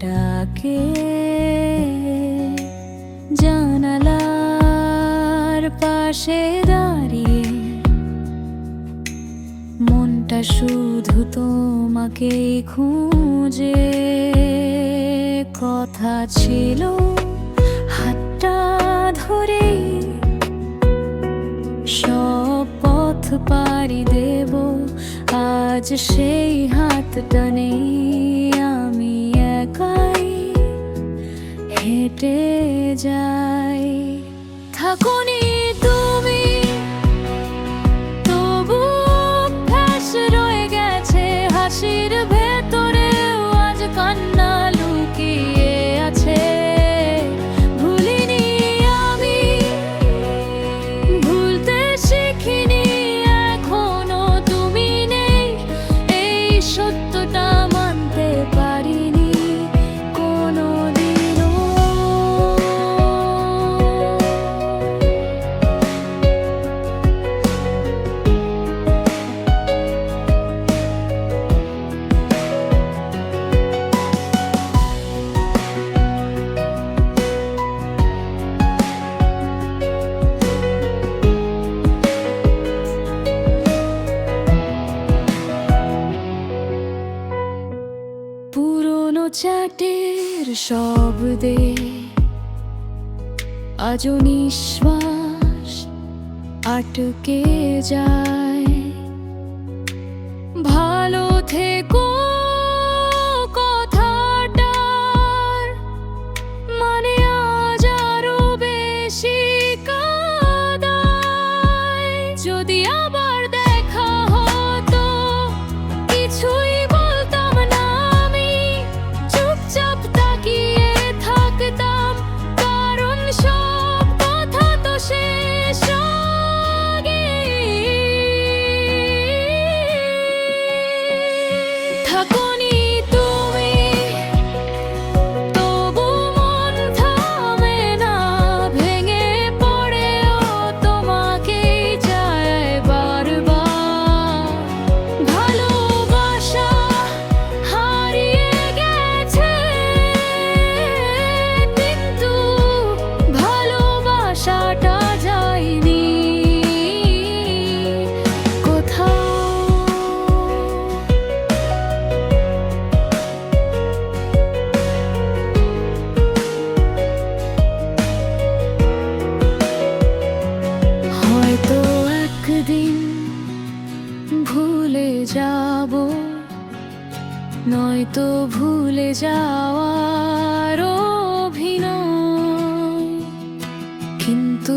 ডাকে জানালার পাশে দাঁড়িয়ে মনটা শুধু তোমাকে খুঁজে। কথা ছিল হাতটা ধরে সব পথ পাড়ি দেব, আজ সেই হাতটা নেই, আমি একাই হেঁটে যাই। থাকোনি তুমি, তবু অভ্যাস রয়ে গেছে হাসির ভেতরেও আজ কান্না লুকিয়ে আছে। ভুলিনি আমি, ভুলতে শিখিনি, এখনো তুমি নেই, এই সত্যটা মানতে পারিনি কোনোদিনও। পুরনো চ্যাটের শব্দে আজও নিঃশ্বাস আটকে যায়। ভালো থেকো কথাটার মানে আজ আরো বেশি কাদায়। যদি আবার দেখা হতো কিছুই বলতাম না, আমি চুপচাপ তাকিয়ে থাকতাম, কারণ সব কথা তো শেষ আগেই। থাকোনি তুমি, তবু মন থামে না, ভেঙে পড়েও তোমাকেই চায় বারবার। ভালোবাসা হারিয়ে গেছে, কিন্তু ভালোবাসাটা যায়নি কোথাও। হয়তো একদিন ভুলে যাব, নয়তো ভুলে যাওয়ার অভিনয়, কিন্তু